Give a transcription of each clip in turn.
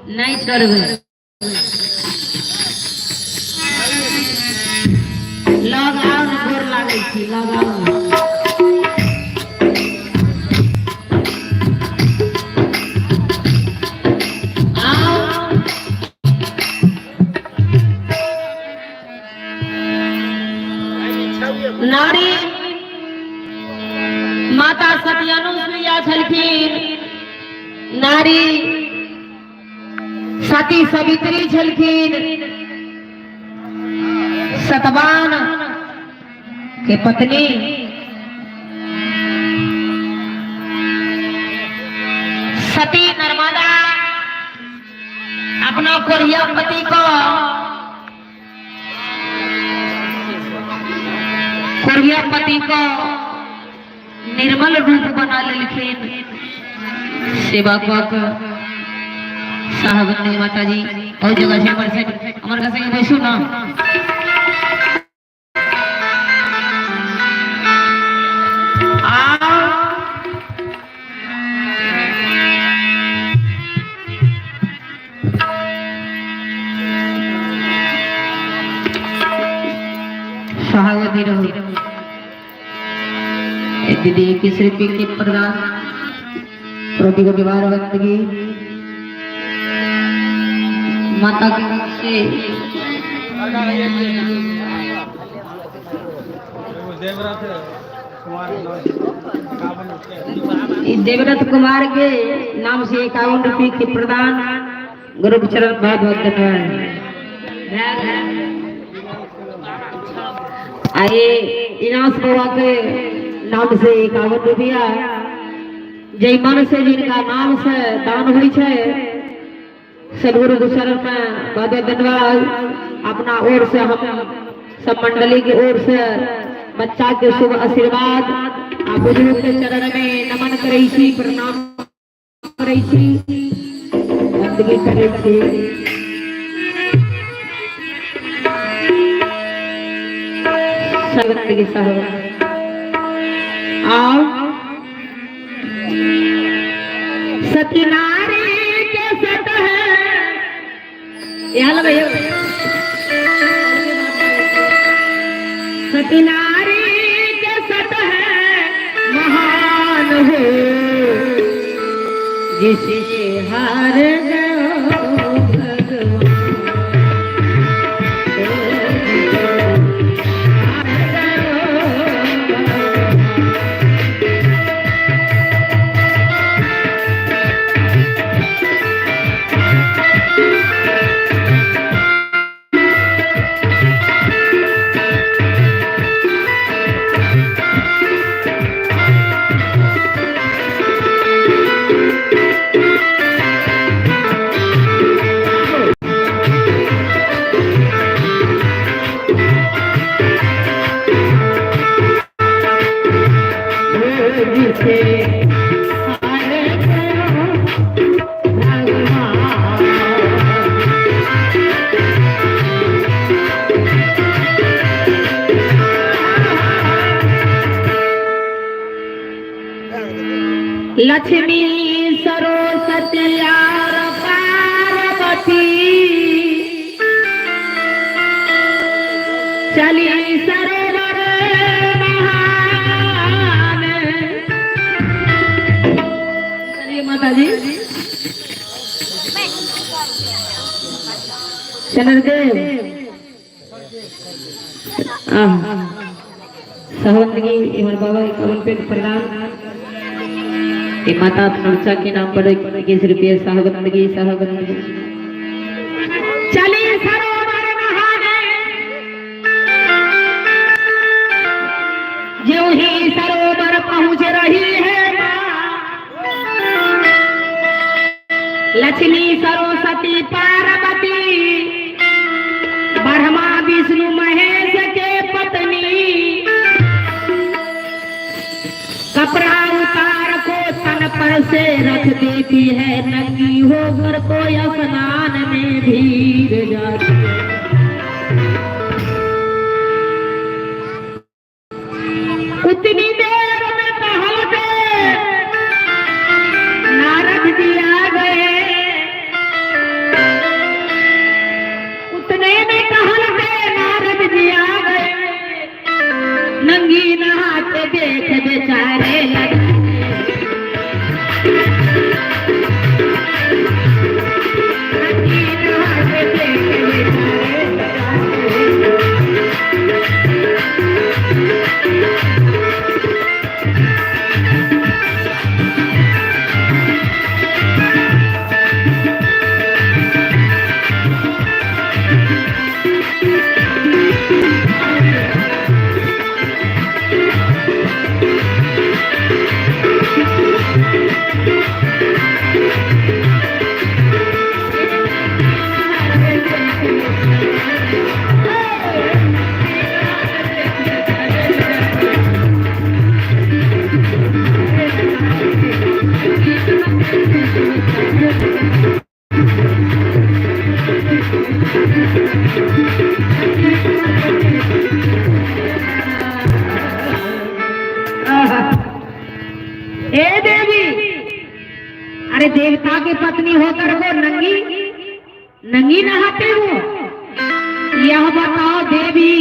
नहीं करबे लगाओ गोर लागै छी लगाओ नारी माता सत्यानुसुईया छलखिन नारी सती सवित्री छलखिन सतवान के पत्नी सती नर्मदा अपना कोरिया पति को निर्मल रूप बना लेखिन सेवा कक साहब माता जी और जगह से हमारे संगे बैसू ना सहावती रहो दीदी 21 रुपये के प्रदान प्रति को विवाह बंदगी माता की मुख से देवरथ कुमार के नाम से 51 रुपये के प्रदान गुरु चरण भागवत आए इनास बाबा के नाम से 51 रुपया जय मन से जिनका नाम से दान हुई है सदगुरु शरण में बहुत धन्यवाद अपना ओर से हम सब मंडली की ओर से बच्चा के शुभ आशीर्वाद आ बुजुर्ग के चरण में नमन करै छी प्रणाम करै छी बंदगी करै छी सगन के साहब आओ सत्यनारी के सत है भैया सत्यनारी के सत है महान हो जिसे हार लक्ष्मी सरस्वती और पार्वती चली सरोवर महान चलिए माता जी चंद्रदेव सहवंदगी हमारे बाबा 51 रुपये प्रदान माता नर्चा के नाम पर 21 रुपये सहबंदगी चलिए सरोवर नहाने जो ही सरोवर पहुंच रही है लक्ष्मी सरस्वती पार्वती ब्रह्मा विष्णु महेश के पत्नी कपड़ा उतार को तन पर से रख देती है नंगी होकर को स्नान में भीड़ जाती है उतनी देर में टहल के नारद जी आ गए ए देवी, अरे देवता की पत्नी होकर वो नंगी नंगी नहाते हो? यह बताओ देवी,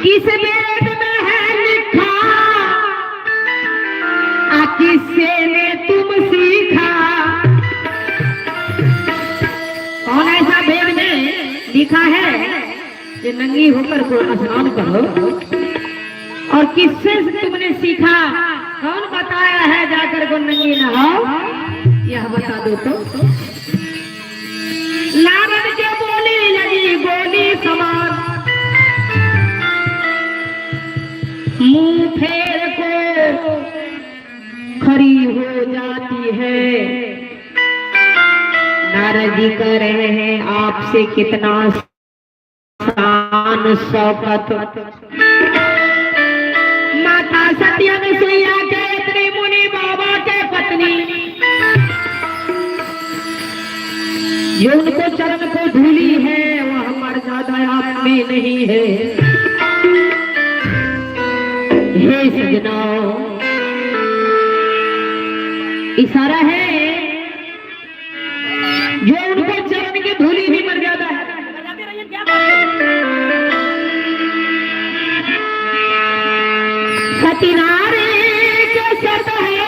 किस वेद में है लिखा, किससे ने तुम सीखा? कौन ऐसा वेद में लिखा है कि नंगी होकर को स्नान करो? और किससे तुमने सीखा? कौन बताया है जाकर को नंगी नहाओ? यह बता दो तो। नारद के बोली लगी गोली समान, मुंह फेर को खड़ी हो जाती है। नारद जी कह रहे हैं आपसे कितना शान शौकत। माता सत्यनसुईया के इतनी मुनि बाबा के पत्नी, जो उनको चरण को धूली है वह मर्यादा आप में नहीं है। हे सजनाओ, इशारा है जो उनको चरण की धूली भी मर्यादा है। सतीनारे के शब्द है,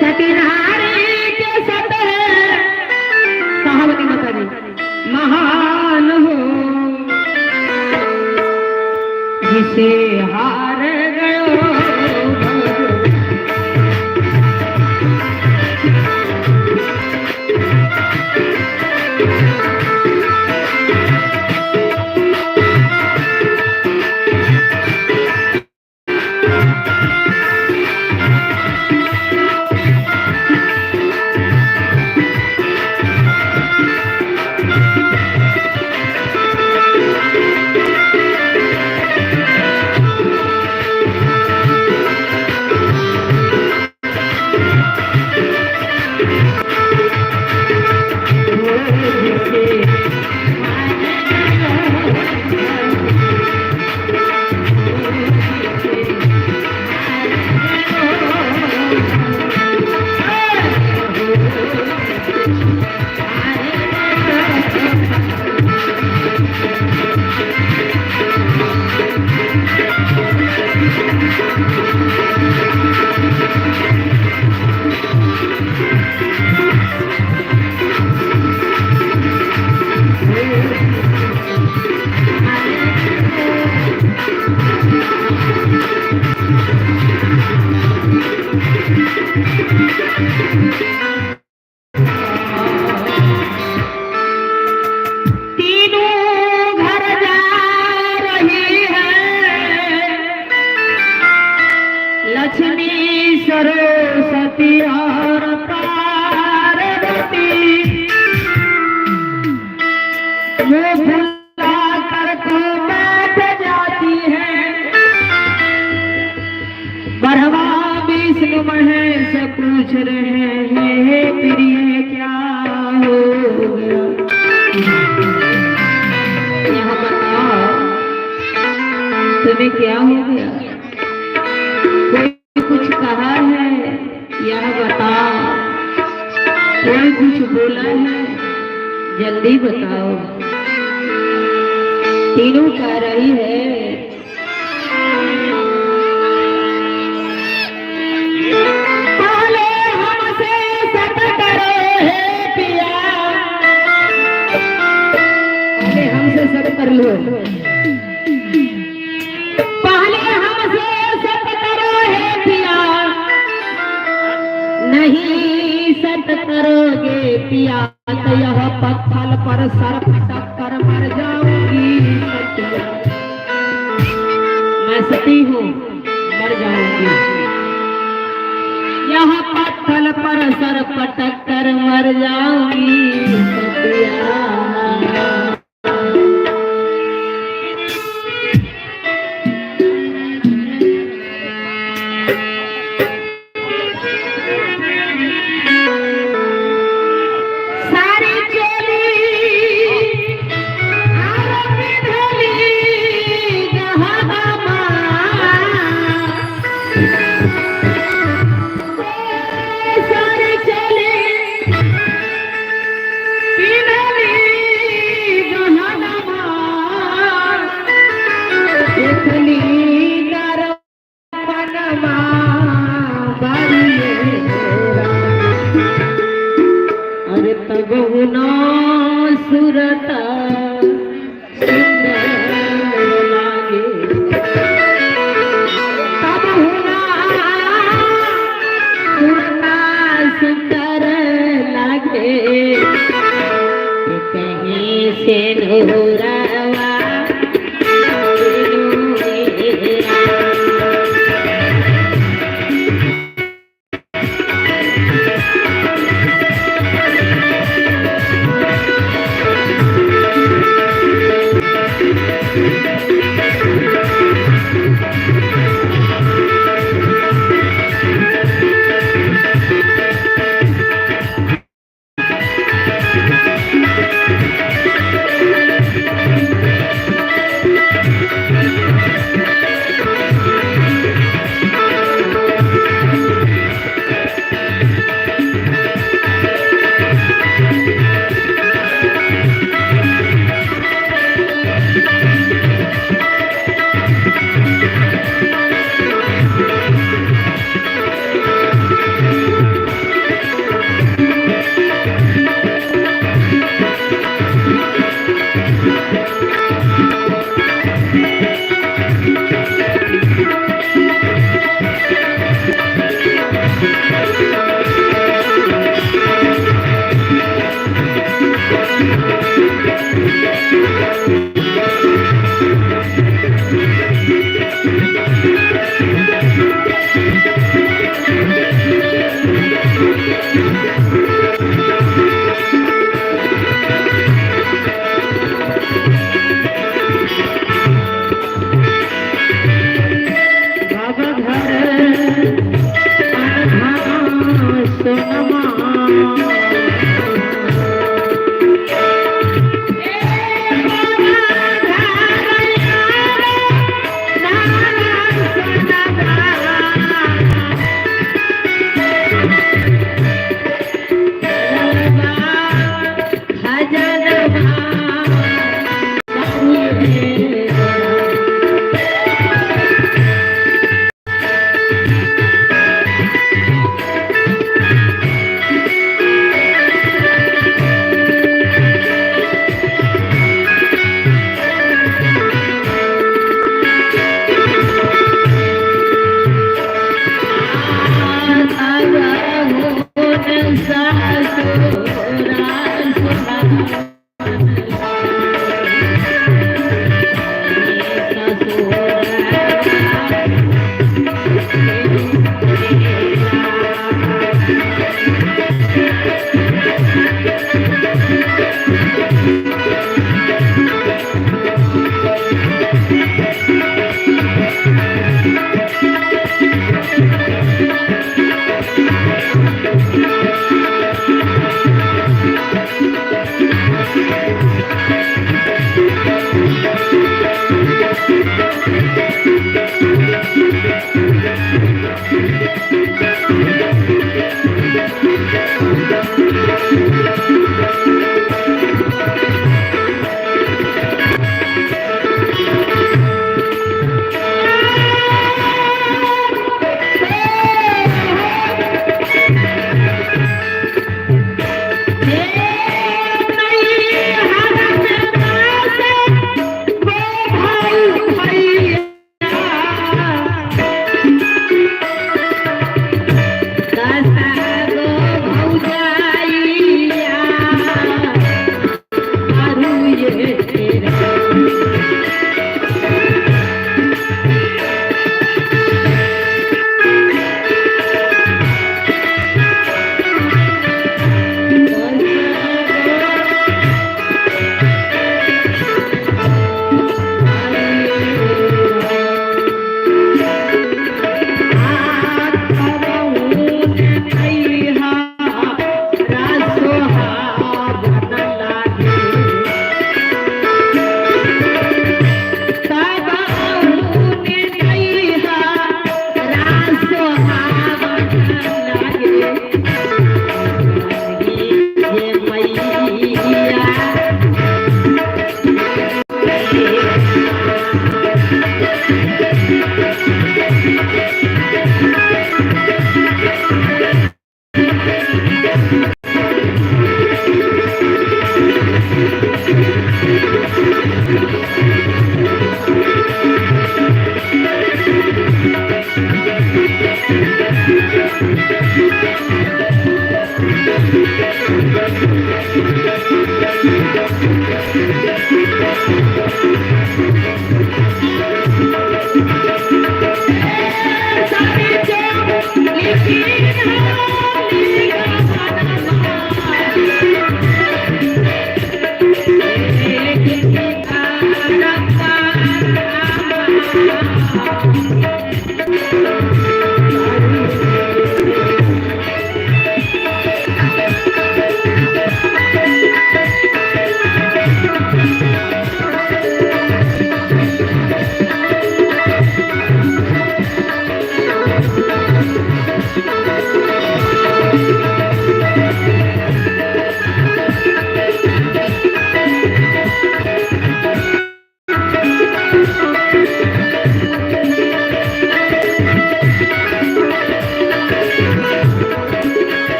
सतीनारे के शब्द है। कहावती माता जी महान हो जिसे हार गयो। सरस्वती और पार्वती मुँह फुला कर को बैठ जाती है। ब्रह्मा विष्णु महेश पूछ रहे हैं प्रिय क्या हो गया? यहाँ बताओ तुम्हें क्या हो गया? कुछ कहा है? यह बताओ। कोई कुछ बोला है? जल्दी बताओ। तीनों कह रही है पिया तो यह पत्थर पर सर पटक कर मर जाऊंगी सतिया। मैं सती हूँ मर जाऊंगी, यह पत्थर पर सर पटक कर मर जाऊंगी सतिया।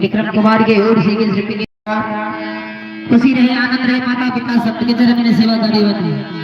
विक्रम कुमार के ओर से खुशी रहे, आनंद रहे, माता पिता सबके चरण में सेवा करी होती।